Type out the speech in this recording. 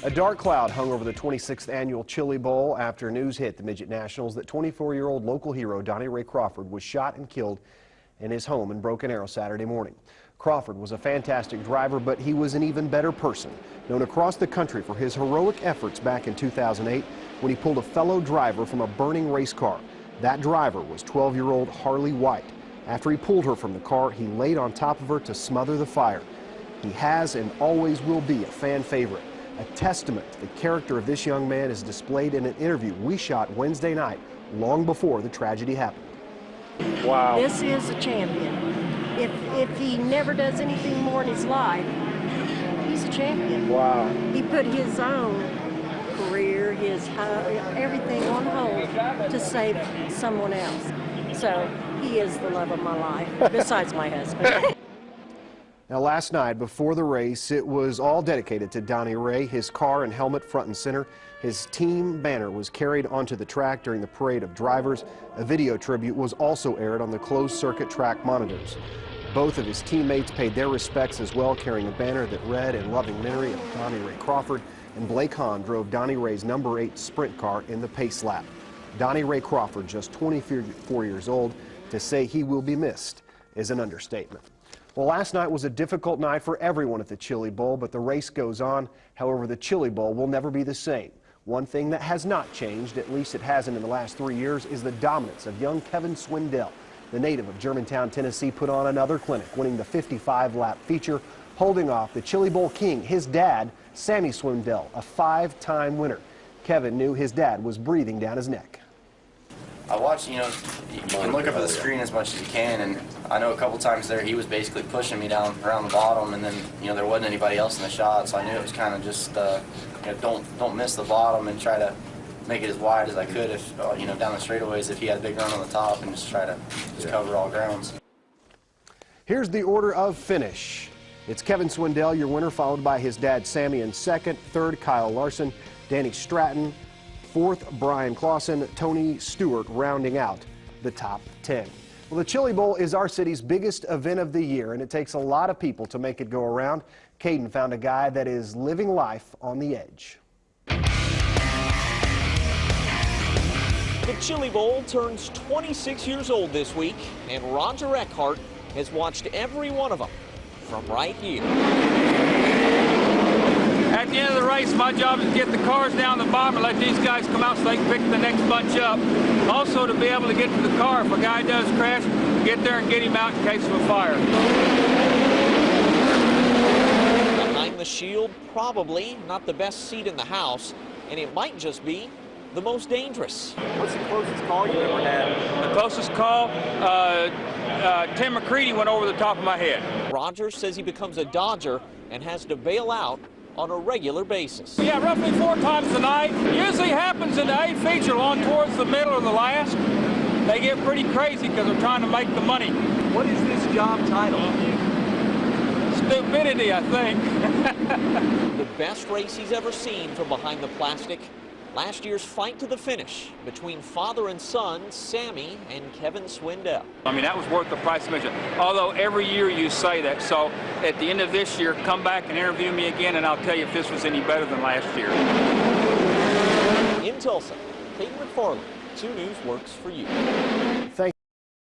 A dark cloud hung over the 26th annual Chili Bowl after news hit the Midget Nationals that 24-year-old local hero Donnie Ray Crawford was shot and killed in his home in Broken Arrow Saturday morning. Crawford was a fantastic driver, but he was an even better person, known across the country for his heroic efforts back in 2008 when he pulled a fellow driver from a burning race car. That driver was 12-year-old Harley White. After he pulled her from the car, he laid on top of her to smother the fire. He has and always will be a fan favorite. A testament to the character of this young man is displayed in an interview we shot Wednesday night, long before the tragedy happened. Wow. This is a champion. If he never does anything more in his life, he's a champion. Wow. He put his own career, his everything on hold to save someone else. So he is the love of my life, besides my husband. Now, last night before the race, it was all dedicated to Donnie Ray, his car and helmet front and center. His team banner was carried onto the track during the parade of drivers. A video tribute was also aired on the closed-circuit track monitors. Both of his teammates paid their respects as well, carrying a banner that read in loving memory of Donnie Ray Crawford, and Blake Hahn drove Donnie Ray's number 8 sprint car in the pace lap. Donnie Ray Crawford, just 24 years old, to say he will be missed is an understatement. Well, last night was a difficult night for everyone at the Chili Bowl, but the race goes on. However, the Chili Bowl will never be the same. One thing that has not changed, at least it hasn't in the last 3 years, is the dominance of young Kevin Swindell. The native of Germantown, Tennessee, put on another clinic, winning the 55-lap feature, holding off the Chili Bowl king, his dad, Sammy Swindell, a 5-time winner. Kevin knew his dad was breathing down his neck. I watched, you can look up at the screen as much as you can, and I know a couple times there he was basically pushing me down around the bottom, and then, there wasn't anybody else in the shot, so I knew it was kind of just, don't miss the bottom and try to make it as wide as I could if, down the straightaways if he had a big run on the top, and just try to cover all grounds. Here's the order of finish. It's Kevin Swindell, your winner, followed by his dad Sammy in second, third Kyle Larson, Danny Stratton, fourth, Brian Clausen, Tony Stewart rounding out the top 10. Well, the Chili Bowl is our city's biggest event of the year, and it takes a lot of people to make it go around. Caden found a guy that is living life on the edge. The Chili Bowl turns 26 years old this week, and Roger Eckhart has watched every one of them from right here. At the end of the race, my job is to get the cars down the bottom and let these guys come out so they can pick the next bunch up. Also to be able to get to the car if a guy does crash, get there and get him out in case of a fire. Behind the shield, probably not the best seat in the house, and it might just be the most dangerous. What's the closest call you ever had? The closest call, Tim McCready went over the top of my head. Roger says he becomes a Dodger and has to bail out on a regular basis. Yeah, roughly 4 times a night. Usually happens in the 8 feature along towards the middle or the last. They get pretty crazy because they're trying to make the money. What is this job title? Stupidity, I think. The best race he's ever seen from behind the plastic. Last year's fight to the finish between father and son, Sammy and Kevin Swindell. I mean, that was worth the price of admission. Although every year you say that, so at the end of this year, come back and interview me again, and I'll tell you if this was any better than last year. In Tulsa, Caden McFarland, 2 News works for you.